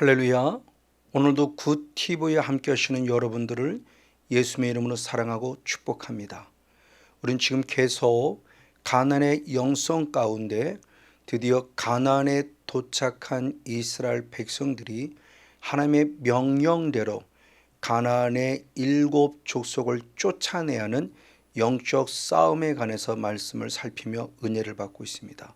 할렐루야. 오늘도 굿TV에 함께 하시는 여러분들을 예수님의 이름으로 사랑하고 축복합니다. 우린 지금 계속 가나안의 영성 가운데 드디어 가나안에 도착한 이스라엘 백성들이 하나님의 명령대로 가나안의 7 족속을 쫓아내야 하는 영적 싸움에 관해서 말씀을 살피며 은혜를 받고 있습니다.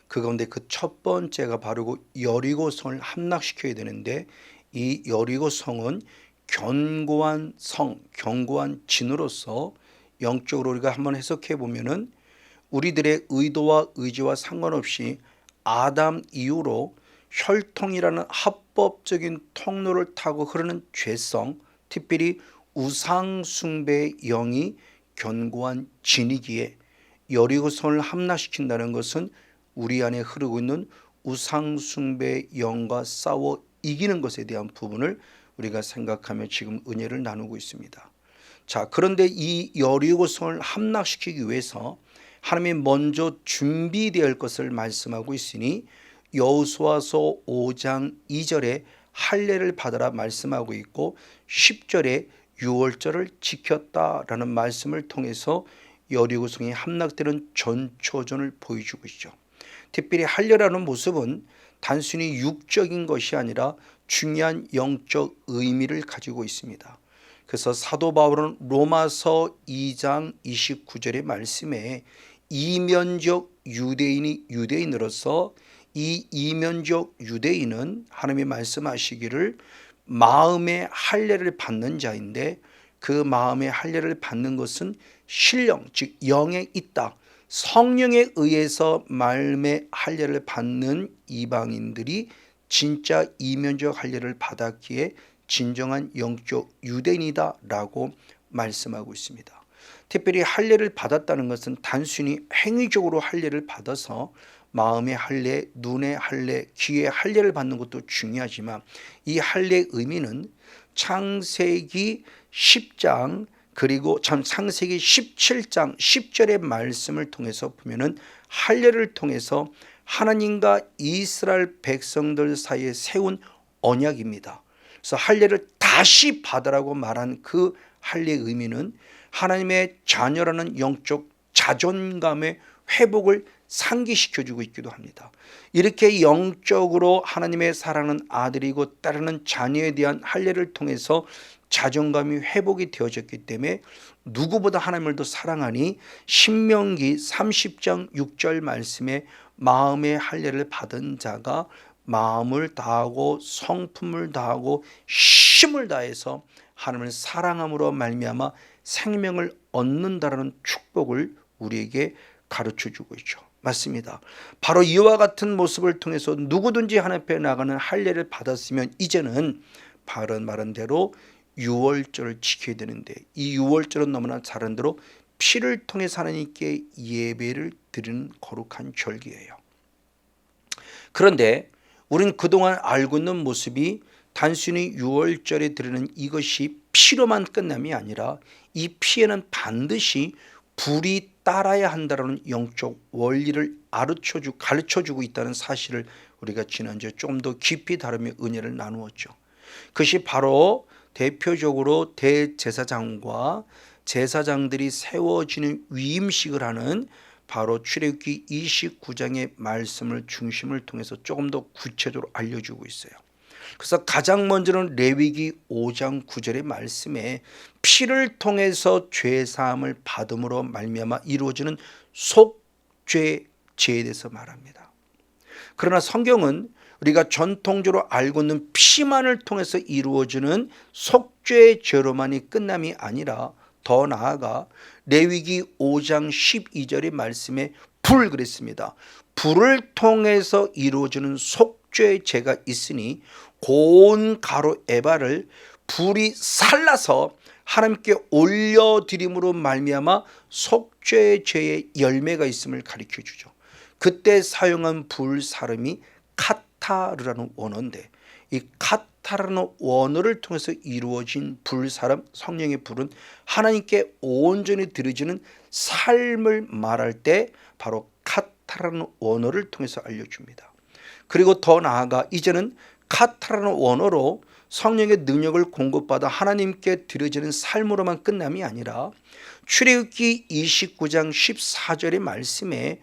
그 가운데 그 첫 번째가 바로 여리고성을 함락시켜야 되는데, 이 여리고성은 견고한 성, 견고한 진으로서 영적으로 우리가 한번 해석해 보면은 우리들의 의도와 의지와 상관없이 아담 이후로 혈통이라는 합법적인 통로를 타고 흐르는 죄성, 특별히 우상숭배의 영이 견고한 진이기에 여리고성을 함락시킨다는 것은 우리 안에 흐르고 있는 우상숭배의 영과 싸워 이기는 것에 대한 부분을 우리가 생각하며 지금 은혜를 나누고 있습니다. 자, 그런데 이 여리고성을 함락시키기 위해서 하나님이 먼저 준비되어야 할 것을 말씀하고 있으니 여호수아서 5장 2절에 할례를 받아라 말씀하고 있고 10절에 유월절을 지켰다라는 말씀을 통해서 여리고성이 함락되는 전초전을 보여주고 있죠. 특별히 할례라는 모습은 단순히 육적인 것이 아니라 중요한 영적 의미를 가지고 있습니다. 그래서 사도 바울은 로마서 2장 29절의 말씀에 이면적 유대인이 유대인으로서 이 이면적 유대인은 하나님이 말씀하시기를 마음의 할례를 받는 자인데, 그 마음의 할례를 받는 것은 신령 즉 영에 있다. 성령에 의해서 마음의 할례를 받는 이방인들이 진짜 이면적 할례를 받았기에 진정한 영적 유대인이다라고 말씀하고 있습니다. 특별히 할례를 받았다는 것은 단순히 행위적으로 할례를 받아서 마음의 할례, 눈의 할례, 귀의 할례를 받는 것도 중요하지만 이 할례의 의미는 창세기 10장 그리고 창세기 17장 10절의 말씀을 통해서 보면은 할례를 통해서 하나님과 이스라엘 백성들 사이에 세운 언약입니다. 그래서 할례를 다시 받으라고 말한 그 할례의 의미는 하나님의 자녀라는 영적 자존감의 회복을 상기시켜주고 있기도 합니다. 이렇게 영적으로 하나님의 사랑하는 아들이고 따르는 자녀에 대한 할례를 통해서 자존감이 회복이 되어졌기 때문에 누구보다 하나님을 더 사랑하니 신명기 30장 6절 말씀에 마음의 할례를 받은 자가 마음을 다하고 성품을 다하고 힘을 다해서 하나님을 사랑함으로 말미암아 생명을 얻는다라는 축복을 우리에게 가르쳐주고 있죠. 맞습니다. 바로 이와 같은 모습을 통해서 누구든지 하나님 앞에 나가는 할례를 받았으면 이제는 바른 말한 대로 유월절을 지켜야 되는데, 이 유월절은 너무나 잘 아는 대로 피를 통해서 하나님께 예배를 드리는 거룩한 절기예요. 그런데 우리는 그동안 알고 있는 모습이 단순히 유월절에 드리는 이것이 피로만 끝남이 아니라 이 피에는 반드시 불이 따라야 한다는 영적 원리를 가르쳐주고 있다는 사실을 우리가 지난주에 좀 더 깊이 다루며 은혜를 나누었죠. 그것이 바로 대표적으로 대제사장과 제사장들이 세워지는 위임식을 하는 바로 출애굽기 29장의 말씀을 중심을 통해서 조금 더 구체적으로 알려주고 있어요. 그래서 가장 먼저는 레위기 5장 9절의 말씀에 피를 통해서 죄사함을 받음으로 말미암아 이루어지는 속죄 제에 대해서 말합니다. 그러나 성경은 우리가 전통적으로 알고 있는 피만을 통해서 이루어지는 속죄 제로만이 끝남이 아니라 더 나아가 레위기 5장 12절의 말씀에 불 그랬습니다. 불을 통해서 이루어지는 속죄 제가 있으니 고운 가루 에바를 불이 살라서 하나님께 올려드림으로 말미암아 속죄 제의 열매가 있음을 가르쳐 주죠. 그때 사용한 불 사름이 카타르라는 원어인데, 이 카타르라는 원어를 통해서 이루어진 불사름, 성령의 불은 하나님께 온전히 드려지는 삶을 말할 때 바로 카타르라는 원어를 통해서 알려줍니다. 그리고 더 나아가 이제는 카타라는 원어로 성령의 능력을 공급받아 하나님께 드려지는 삶으로만 끝남이 아니라 출애굽기 29장 14절의 말씀에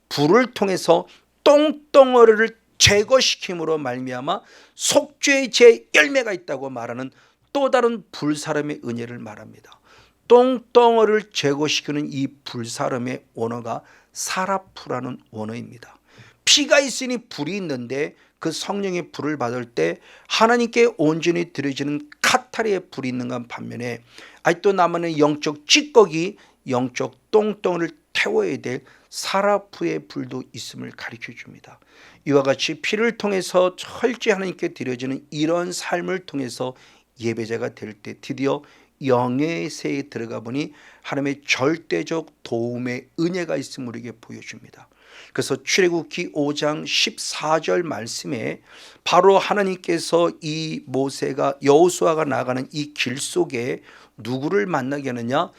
불을 통해서 똥덩어리를 제거시킴으로 말미암아 속죄의 제 열매가 있다고 말하는 또 다른 불사름의 은혜를 말합니다. 똥덩어리를 제거시키는 이 불사름의 원어가 사라프라는 원어입니다. 피가 있으니 불이 있는데 그 성령의 불을 받을 때 하나님께 온전히 드려지는 카타리의 불이 있는가 반면에 아직도 남아있는 영적 찌꺼기, 영적 똥덩어리를 태워야 될 사라프의 불도 있음을 가르쳐 줍니다. 이와 같이 피를 통해서 철저히 하나님께 드려지는 이런 삶을 통해서 예배자가 될 때 드디어 영의 세에 들어가 보니 하나님의 절대적 도움의 은혜가 있음을 우리에게 보여줍니다. 그래서 출애굽기 5장 14절 말씀에 바로 하나님께서 이 모세가 여호수아가 나가는 이 길 속에 누구를 만나게 하느냐,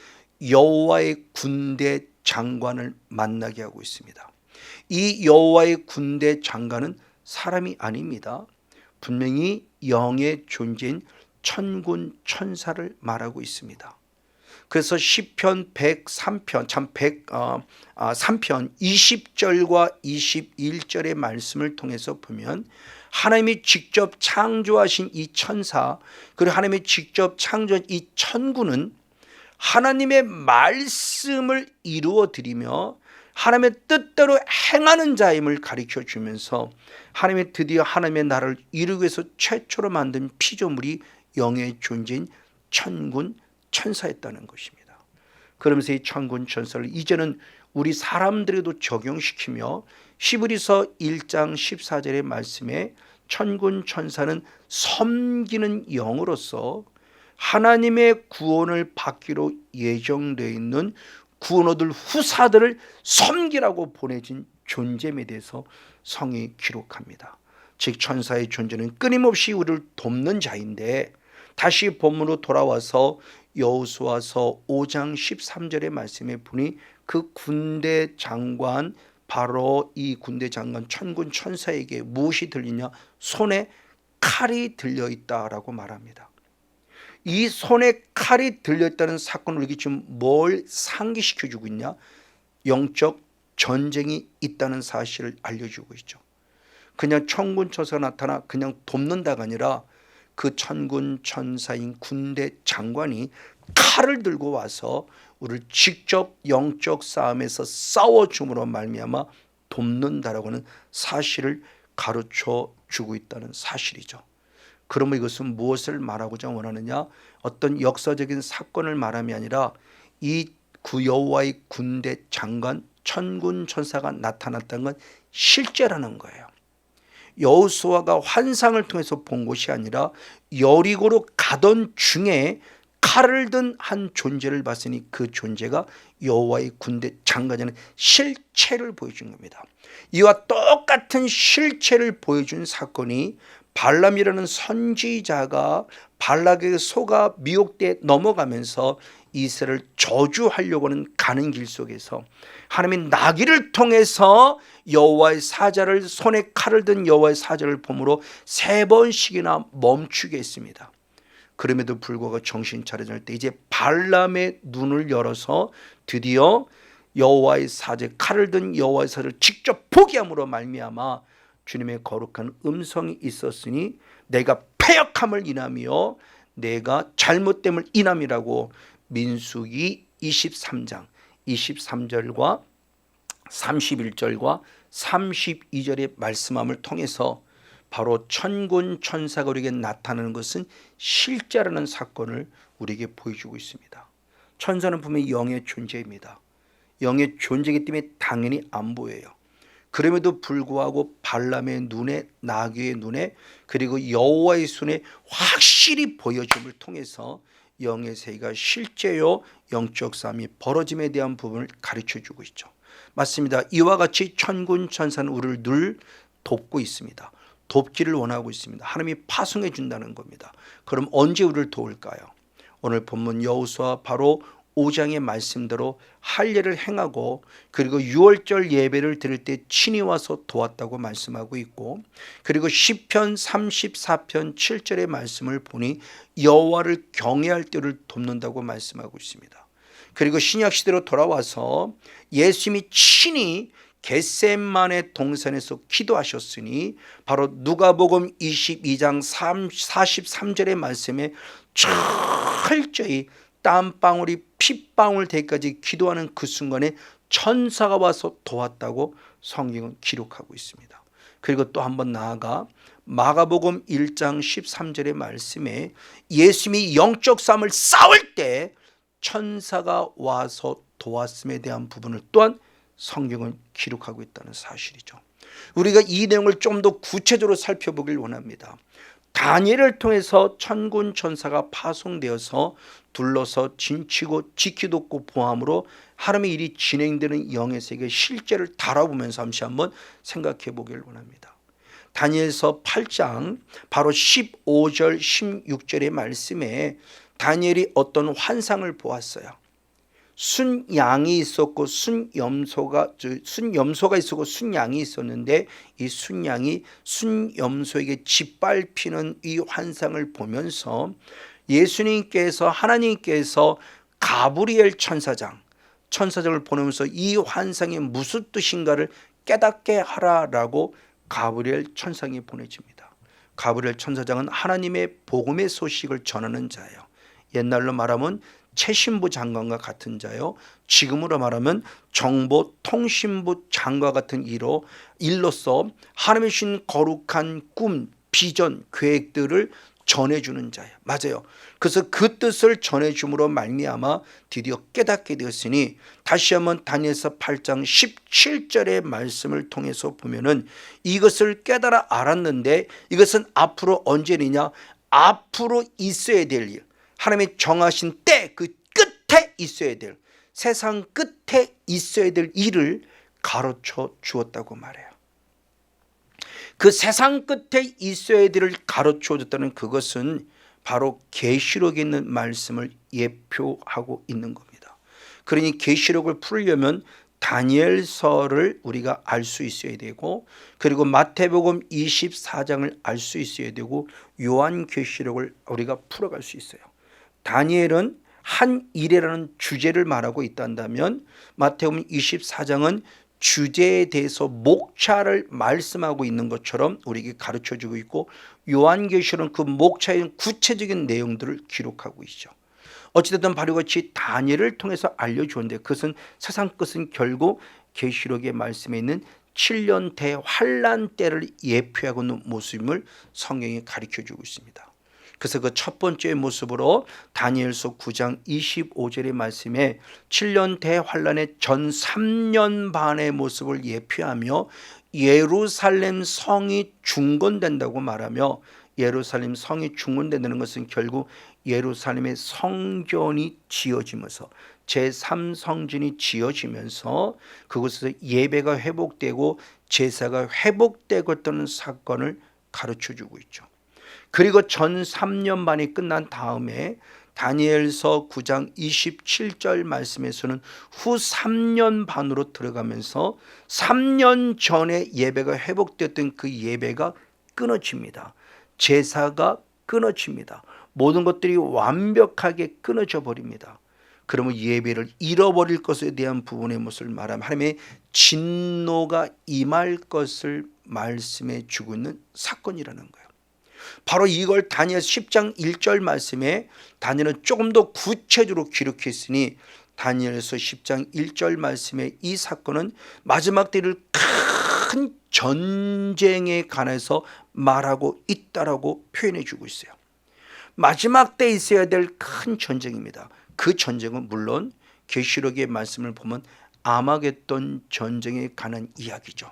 여호와의 군대 장관을 만나게 하고 있습니다. 이 여호와의 군대 장관은 사람이 아닙니다. 분명히 영의 존재인 천군 천사를 말하고 있습니다. 그래서 시편 103편 3편 20절과 21절의 말씀을 통해서 보면 하나님이 직접 창조하신 이 천사, 그리고 하나님이 직접 창조한 이 천군은 하나님의 말씀을 이루어 드리며 하나님의 뜻대로 행하는 자임을 가르쳐 주면서 하나님의 드디어 하나님의 나라를 이루기 위해서 최초로 만든 피조물이 영의 존재인 천군 천사였다는 것입니다. 그러면서 이 천군 천사를 이제는 우리 사람들에도 적용시키며 히브리서 1장 14절의 말씀에 천군 천사는 섬기는 영으로서 하나님의 구원을 받기로 예정되어 있는 구원 얻을 후사들을 섬기라고 보내진 존재에 대해서 성이 기록합니다. 즉 천사의 존재는 끊임없이 우리를 돕는 자인데, 다시 본문으로 돌아와서 여호수아서 5장 13절의 말씀에 보니 그 군대 장관, 바로 이 군대 장관 천군 천사에게 무엇이 들리냐, 손에 칼이 들려있다라고 말합니다. 이 손에 칼이 들려있다는 사건을 우리에게 지금 뭘 상기시켜주고 있냐, 영적 전쟁이 있다는 사실을 알려주고 있죠. 그냥 천군 천사가 나타나 그냥 돕는다가 아니라 그 천군 천사인 군대 장관이 칼을 들고 와서 우리를 직접 영적 싸움에서 싸워줌으로 말미암아 돕는다라고 하는 사실을 가르쳐 주고 있다는 사실이죠. 그러면 이것은 무엇을 말하고자 원하느냐, 어떤 역사적인 사건을 말함이 아니라 이 여호와의 군대 장관 천군 천사가 나타났다는 건 실제라는 거예요. 여호수아가 환상을 통해서 본 것이 아니라 여리고로 가던 중에 칼을 든 한 존재를 봤으니 그 존재가 여호와의 군대 장관이라는 실체를 보여준 겁니다. 이와 똑같은 실체를 보여준 사건이 발람이라는 선지자가 발락에게 속아 미혹돼 넘어가면서 이스라엘을 저주하려고 하는 가는 길 속에서 하나님이 나귀를 통해서 여호와의 사자를, 손에 칼을 든 여호와의 사자를 봄으로 3번씩이나 멈추게 했습니다. 그럼에도 불구하고 정신 차려질 때 이제 발람의 눈을 열어서 드디어 여호와의 사자, 칼을 든 여호와의 사자를 직접 보게 함으로 말미암아 주님의 거룩한 음성이 있었으니 내가 패역함을 인하며 내가 잘못됨을 인함이라고 민수기 23장 23절과 31절과 32절의 말씀함을 통해서 바로 천군 천사가 우리에게 나타나는 것은 실제라는 사건을 우리에게 보여주고 있습니다. 천사는 분명히 영의 존재입니다. 영의 존재이기 때문에 당연히 안 보여요. 그럼에도 불구하고 발람의 눈에, 나귀의 눈에, 그리고 여호와의 손에 확실히 보여줌을 통해서 영의 세계가 실제요 영적 싸움이 벌어짐에 대한 부분을 가르쳐주고 있죠. 맞습니다. 이와 같이 천군 천사는 우리를 늘 돕고 있습니다. 돕기를 원하고 있습니다. 하나님이 파송해 준다는 겁니다. 그럼 언제 우리를 도울까요? 오늘 본문 여호수아 바로 15장의 말씀대로 할례를 행하고 그리고 유월절 예배를 드릴 때 친히 와서 도왔다고 말씀하고 있고, 그리고 시편 34편 7절의 말씀을 보니 여호와를 경외할 때를 돕는다고 말씀하고 있습니다. 그리고 신약 시대로 돌아와서 예수님이 친히 겟세마네 동산에서 기도하셨으니 바로 누가복음 22장 43절의 말씀에 철저히 땀방울이 핏방울 때까지 기도하는 그 순간에 천사가 와서 도왔다고 성경은 기록하고 있습니다. 그리고 또 한 번 나아가 마가복음 1장 13절의 말씀에 예수님이 영적 싸움을 싸울 때 천사가 와서 도왔음에 대한 부분을 또한 성경은 기록하고 있다는 사실이죠. 우리가 이 내용을 좀 더 구체적으로 살펴보길 원합니다. 다니엘을 통해서 천군 천사가 파송되어서 둘러서 진치고 지키돋고 보함으로 하나님의 일이 진행되는 영의 세계 실제를 달아보면서 잠시 한번 생각해 보길 원합니다. 다니엘서 8장 바로 15절 16절의 말씀에 다니엘이 어떤 환상을 보았어요. 순양이 있었고 순염소가 있었고 순양이 있었는데 이 순양이 순염소에게 짓밟히는 이 환상을 보면서 예수님께서 하나님께서 가브리엘 천사장을 보내면서 이 환상이 무슨 뜻인가를 깨닫게 하라라고 가브리엘 천사장이 보내집니다. 가브리엘 천사장은 하나님의 복음의 소식을 전하는 자예요. 옛날로 말하면 최신부 장관과 같은 자요, 지금으로 말하면 정보통신부 장관 같은 일로서 하나님의 주신 거룩한 꿈, 비전, 계획들을 전해주는 자예요. 맞아요. 그래서 그 뜻을 전해줌으로 말미암아 드디어 깨닫게 되었으니 다시 한번 다니엘서 8장 17절의 말씀을 통해서 보면은 이것을 깨달아 알았는데 이것은 앞으로 언제냐, 앞으로 있어야 될 일, 하나님의 정하신 때 그 끝에 있어야 될, 세상 끝에 있어야 될 일을 가르쳐 주었다고 말해요. 그 세상 끝에 있어야 될 일을 가르쳐 줬다는 그것은 바로 계시록에 있는 말씀을 예표하고 있는 겁니다. 그러니 계시록을 풀려면 다니엘서를 우리가 알 수 있어야 되고, 그리고 마태복음 24장을 알 수 있어야 되고, 요한계시록을 우리가 풀어갈 수 있어요. 다니엘은 한 일이라는 주제를 말하고 있다면 마태복음 24장은 주제에 대해서 목차를 말씀하고 있는 것처럼 우리에게 가르쳐주고 있고, 요한계시록은 그 목차의 구체적인 내용들을 기록하고 있죠. 어찌됐든 바로같이 다니엘을 통해서 알려주었는데 그것은 세상 끝은 결국 계시록의 말씀에 있는 7년 대환란 때를 예표하고 있는 모습임을 성경이 가르쳐주고 있습니다. 그래서 그 첫 번째 모습으로 다니엘서 9장 25절의 말씀에 7년 대환란의 전 3년 반의 모습을 예표하며 예루살렘 성이 중건된다고 말하며, 예루살렘 성이 중건된다는 것은 결국 예루살렘의 성전이 지어지면서 제3성전이 지어지면서 그곳에서 예배가 회복되고 제사가 회복되고 있다는 사건을 가르쳐주고 있죠. 그리고 전 3년 반이 끝난 다음에 다니엘서 9장 27절 말씀에서는 후 3년 반으로 들어가면서 3년 전에 예배가 회복되었던 그 예배가 끊어집니다. 제사가 끊어집니다. 모든 것들이 완벽하게 끊어져 버립니다. 그러면 예배를 잃어버릴 것에 대한 부분의 모습을 말하면 하나님의 진노가 임할 것을 말씀해 주고 있는 사건이라는 거예요. 바로 이걸 다니엘 10장 1절 말씀에 다니엘은 조금 더 구체적으로 기록했으니 다니엘서 10장 1절 말씀에 이 사건은 마지막 때를 큰 전쟁에 관해서 말하고 있다라고 표현해 주고 있어요. 마지막 때 있어야 될 큰 전쟁입니다. 그 전쟁은 물론 계시록의 말씀을 보면 아마겟돈 전쟁에 관한 이야기죠.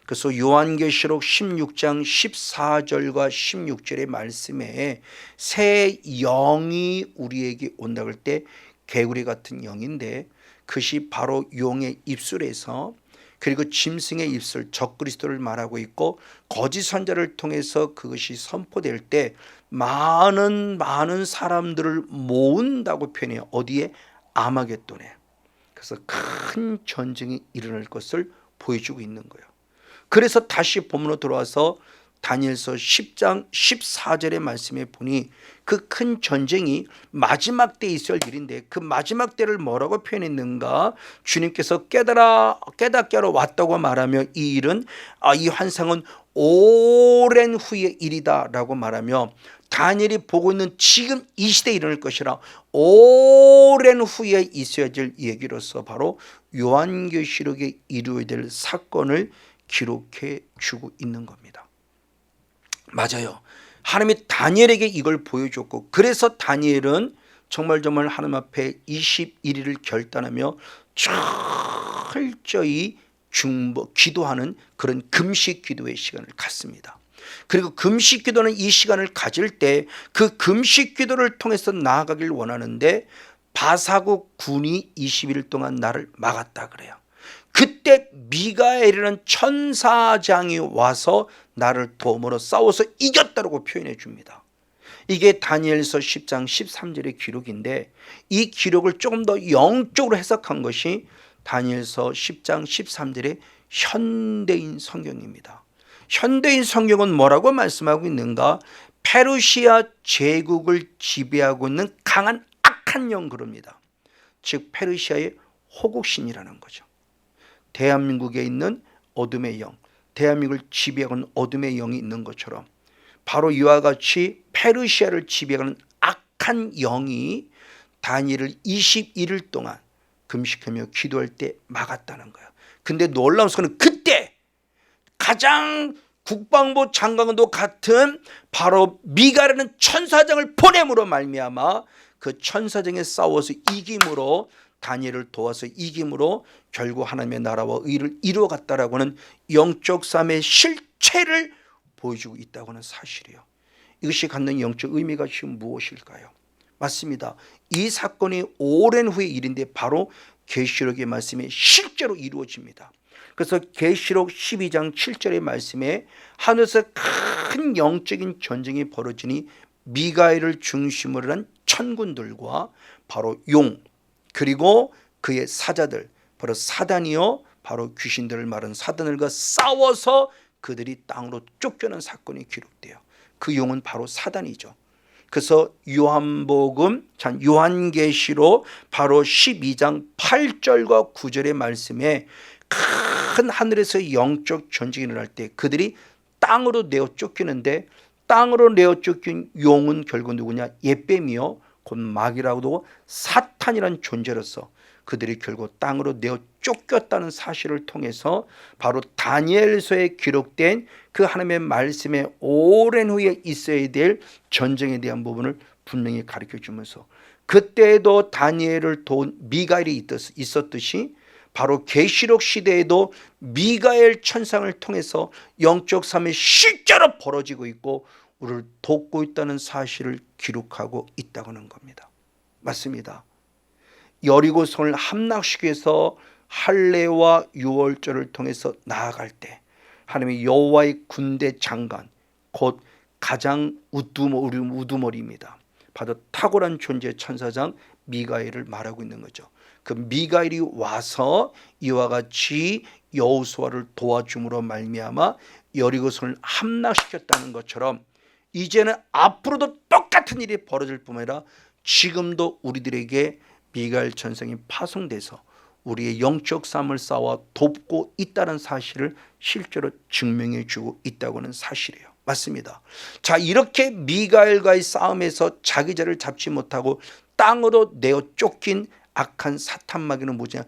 그래서 요한계시록 16장 14절과 16절의 말씀에 새 영이 우리에게 온다고 할 때 개구리 같은 영인데 그것이 바로 용의 입술에서, 그리고 짐승의 입술 적그리스도를 말하고 있고, 거짓 선자를 통해서 그것이 선포될 때 많은 사람들을 모은다고 표현해요. 어디에? 아마겟돈에. 그래서 큰 전쟁이 일어날 것을 보여주고 있는 거예요. 그래서 다시 본문으로 돌아와서 다니엘서 10장 14절의 말씀에 보니 그 큰 전쟁이 마지막 때에 있을 일인데 그 마지막 때를 뭐라고 표현했는가? 주님께서 깨닫게 하러 왔다고 말하며 이 일은 이 환상은 오랜 후의 일이다 라고 말하며 다니엘이 보고 있는 지금 이 시대에 일어날 것이라 오랜 후에 있어야 될 얘기로서 바로 요한계시록에 이루어야 될 사건을 기록해 주고 있는 겁니다. 맞아요. 하나님이 다니엘에게 이걸 보여줬고 그래서 다니엘은 정말 하나님 앞에 21일을 결단하며 철저히 기도하는 그런 금식 기도의 시간을 갖습니다. 그리고 금식 기도는 이 시간을 가질 때 그 금식 기도를 통해서 나아가길 원하는데 바사국 군이 21일 동안 나를 막았다 그래요. 그때 미가엘이라는 천사장이 와서 나를 도움으로 싸워서 이겼다고 표현해 줍니다. 이게 다니엘서 10장 13절의 기록인데 이 기록을 조금 더 영적으로 해석한 것이 다니엘서 10장 13절의 현대인 성경입니다. 현대인 성경은 뭐라고 말씀하고 있는가? 페르시아 제국을 지배하고 있는 강한 악한 영 그럽니다. 즉 페르시아의 호국신이라는 거죠. 대한민국에 있는 어둠의 영, 대한민국을 지배하는 어둠의 영이 있는 것처럼 바로 이와 같이 페르시아를 지배하는 악한 영이 다니엘을 21일 동안 금식하며 기도할 때 막았다는 거예요. 근데 놀라운 사건은 그때 가장 국방부 장관도 같은 바로 미가라는 천사장을 보냄으로 말미암아 그 천사장에 싸워서 이김으로 다니엘을 도와서 이김으로 결국 하나님의 나라와 의를 이루어갔다라고 하는 영적 삶의 실체를 보여주고 있다고 하는 사실이에요. 이것이 갖는 영적 의미가 지금 무엇일까요? 맞습니다. 이 사건이 오랜 후의 일인데 바로 계시록의 말씀이 실제로 이루어집니다. 그래서 계시록 12장 7절의 말씀에 하늘에서 큰 영적인 전쟁이 벌어지니 미가엘을 중심으로 한 천군들과 바로 용 그리고 그의 사자들 바로 사단이요 바로 귀신들을 말하는 사단들과 싸워서 그들이 땅으로 쫓겨난 사건이 기록돼요. 그 용은 바로 사단이죠. 그래서 요한계시록 바로 12장 8절과 9절의 말씀에 큰 하늘에서 영적 전쟁이 일어날 때 그들이 땅으로 내어 쫓기는데 땅으로 내어 쫓긴 용은 결국 누구냐? 옛뱀이요 곧 마귀라고도 사탄이라는 존재로서 그들이 결국 땅으로 내어 쫓겼다는 사실을 통해서 바로 다니엘서에 기록된 그 하나님의 말씀에 오랜 후에 있어야 될 전쟁에 대한 부분을 분명히 가르쳐 주면서 그때도 다니엘을 도운 미가엘이 있었듯이 바로 계시록 시대에도 미가엘 천상을 통해서 영적 삶이 실제로 벌어지고 있고 우리를 돕고 있다는 사실을 기록하고 있다고 하는 겁니다. 맞습니다. 여리고성을 함락시키기 위해서 할례와 유월절을 통해서 나아갈 때 하나님의 여호와의 군대 장관 곧 가장 우두머리입니다. 바로 탁월한 존재의 천사장 미가엘을 말하고 있는 거죠. 그 미가엘이 와서 이와 같이 여호수아를 도와줌으로 말미암아 여리고성을 함락시켰다는 것처럼 이제는 앞으로도 똑같은 일이 벌어질 뿐만 아니라 지금도 우리들에게 미가엘 천상이 파송돼서 우리의 영적 삶을 쌓아 돕고 있다는 사실을 실제로 증명해 주고 있다고 하는 사실이에요. 맞습니다. 자, 이렇게 미가엘과의 싸움에서 자기 자리를 잡지 못하고 땅으로 내어 쫓긴 악한 사탄 마귀는 뭐냐?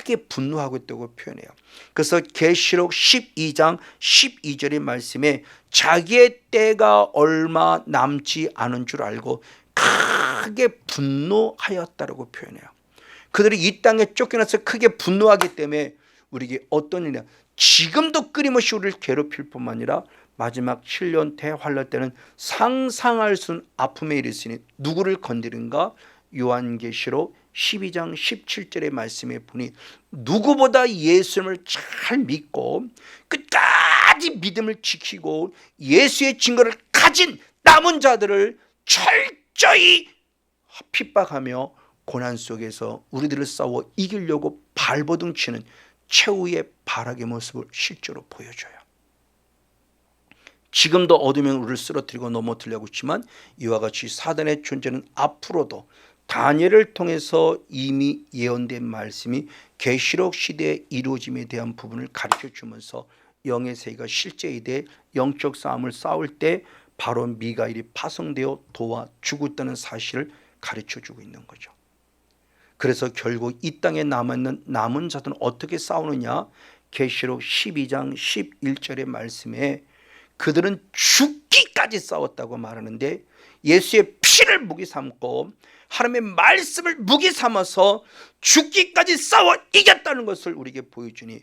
크게 분노하고 있다고 표현해요. 그래서 계시록 12장 12절의 말씀에 자기의 때가 얼마 남지 않은 줄 알고 크게 분노하였다라고 표현해요. 그들이 이 땅에 쫓겨나서 크게 분노하기 때문에 우리에게 어떤 일이냐? 지금도 끊임없이 우리를 괴롭힐 뿐만 아니라 마지막 7년 대환란 때는 상상할 수 없는 아픔에 이르시니 누구를 건드린가? 요한계시록 12장 17절의 말씀에 보니 누구보다 예수님을 잘 믿고 끝까지 믿음을 지키고 예수의 증거를 가진 남은 자들을 철저히 핍박하며 고난 속에서 우리들을 싸워 이기려고 발버둥 치는 최후의 발악의 모습을 실제로 보여줘요. 지금도 어둠이 우리를 쓰러뜨리고 넘어뜨리려고 했지만 이와 같이 사단의 존재는 앞으로도 다니엘을 통해서 이미 예언된 말씀이 계시록 시대의 이루어짐에 대한 부분을 가르쳐주면서 영의 세계가 실제에 대해 영적 싸움을 싸울 때 바로 미가엘이 파송되어 도와 죽었다는 사실을 가르쳐주고 있는 거죠. 그래서 결국 이 땅에 남아있는 남은 자들은 어떻게 싸우느냐, 계시록 12장 11절의 말씀에 그들은 죽기까지 싸웠다고 말하는데 예수의 피를 무기 삼고 하나님의 말씀을 무기 삼아서 죽기까지 싸워 이겼다는 것을 우리에게 보여주니,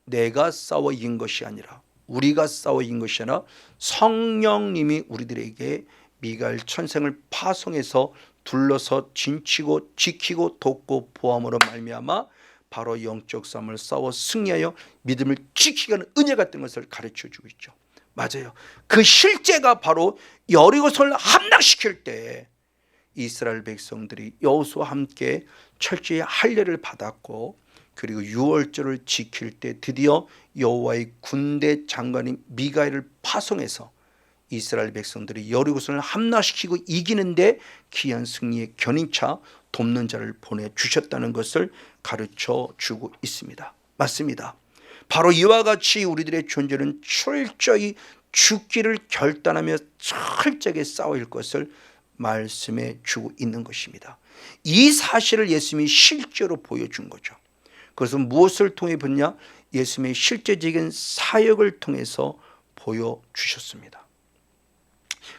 내가 싸워 이긴 것이 아니라, 우리가 싸워 이긴 것이 아니라 성령님이 우리들에게 미가엘 천생을 파송해서 둘러서 진치고 지키고 돕고 보함으로 말미암아 바로 영적 싸움을 싸워 승리하여 믿음을 지키게 하는 은혜 같은 것을 가르쳐주고 있죠. 맞아요. 그 실제가 바로 여리고성을 함락시킬 때 이스라엘 백성들이 여호수아와 함께 철저히 할례를 받았고, 그리고 유월절을 지킬 때 드디어 여호와의 군대 장관인 미가엘을 파송해서 이스라엘 백성들이 여리고성을 함락시키고 이기는데 귀한 승리의 견인차 돕는 자를 보내주셨다는 것을 가르쳐주고 있습니다. 맞습니다. 바로 이와 같이 우리들의 존재는 철저히 죽기를 결단하며 철저하게 싸울 것을 말씀해 주고 있는 것입니다. 이 사실을 예수님이 실제로 보여준 거죠. 그것은 무엇을 통해 보냐? 예수님의 실제적인 사역을 통해서 보여주셨습니다.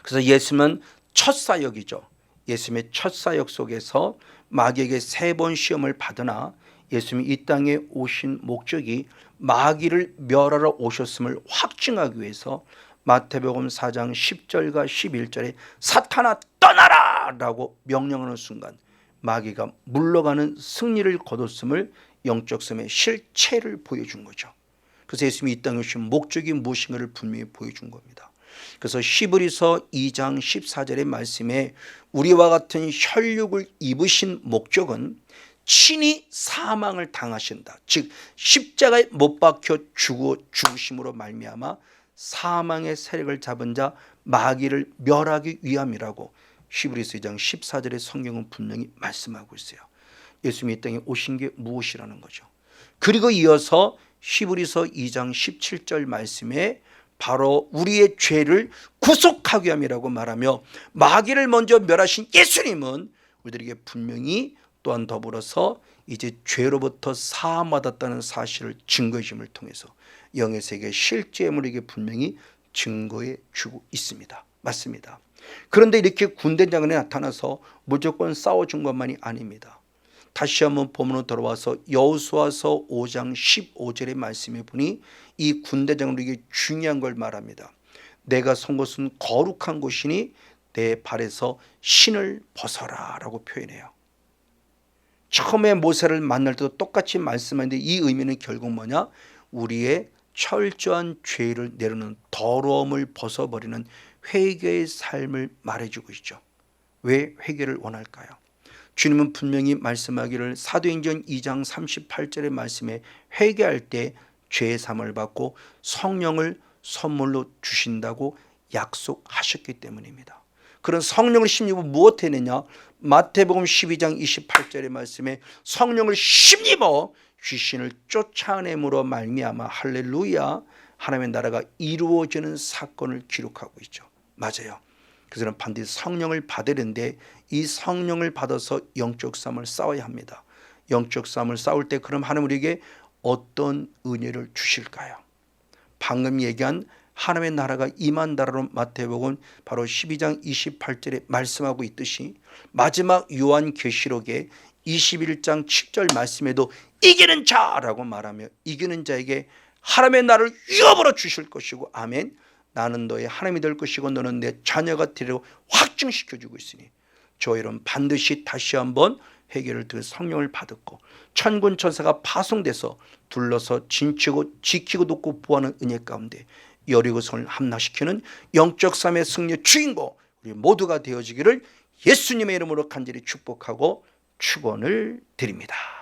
그래서 예수님은 첫 사역이죠. 예수님의 첫 사역 속에서 마귀에게 3번 시험을 받으나 예수님이 이 땅에 오신 목적이 마귀를 멸하러 오셨음을 확증하기 위해서 마태복음 4장 10절과 11절에 사탄아 떠나라 라고 명령하는 순간 마귀가 물러가는 승리를 거뒀음을, 영적 싸움의 실체를 보여준 거죠. 그래서 예수님이 이 땅에 오신 목적이 무엇인가를 분명히 보여준 겁니다. 그래서 히브리서 2장 14절의 말씀에 우리와 같은 혈육을 입으신 목적은 친히 사망을 당하신다, 즉 십자가에 못 박혀 죽으심으로 말미암아 사망의 세력을 잡은 자 마귀를 멸하기 위함이라고 히브리서 2장 14절의 성경은 분명히 말씀하고 있어요. 예수님이 이 땅에 오신 게 무엇이라는 거죠. 그리고 이어서 히브리서 2장 17절 말씀에 바로 우리의 죄를 구속하기 위함이라고 말하며 마귀를 먼저 멸하신 예수님은 우리들에게 분명히 또한 더불어서 이제 죄로부터 사함받았다는 사실을 증거해 줌을 통해서 영의 세계 실제임을 우리에게 분명히 증거해 주고 있습니다. 맞습니다. 그런데 이렇게 군대 장관이 나타나서 무조건 싸워준 것만이 아닙니다. 다시 한번 본문으로 돌아와서 여호수아서 5장 15절의 말씀에 보니 이 군대 장관에게 중요한 걸 말합니다. 내가 선 곳은 거룩한 곳이니 내 발에서 신을 벗어라 라고 표현해요. 처음에 모세를 만날 때도 똑같이 말씀하는데 이 의미는 결국 뭐냐? 우리의 철저한 죄를 내려놓는 더러움을 벗어버리는 회개의 삶을 말해주고 있죠. 왜 회개를 원할까요? 주님은 분명히 말씀하기를 사도행전 2장 38절의 말씀에 회개할 때 죄의 사함을 받고 성령을 선물로 주신다고 약속하셨기 때문입니다. 그런 성령을 힘입어 무엇 했느냐? 마태복음 12장 28절의 말씀에 성령을 힘입어 귀신을 쫓아내므로 말미암아 할렐루야 하나님의 나라가 이루어지는 사건을 기록하고 있죠. 맞아요. 그래서 반드시 성령을 받으려는데 이 성령을 받아서 영적 싸움을 싸워야 합니다. 영적 싸움을 싸울 때 그럼 하나님 우리에게 어떤 은혜를 주실까요? 방금 얘기한 하나님의 나라가 임한다라는 마태복음 바로 12장 28절에 말씀하고 있듯이 마지막 요한계시록의 21장 7절 말씀에도 이기는 자라고 말하며 이기는 자에게 하나님의 나라를 유업으로 주실 것이고 아멘, 나는 너의 하나님이 될 것이고 너는 내 자녀가 되리라고 확증시켜주고 있으니 저 여러분 반드시 다시 한번 회개를 통해 성령을 받았고 천군 천사가 파송돼서 둘러서 진치고 지키고 돕고 보호하는 은혜 가운데 여리고성을 함락시키는 영적 싸움의 승리의 주인공 우리 모두가 되어지기를 예수님의 이름으로 간절히 축복하고 축원을 드립니다.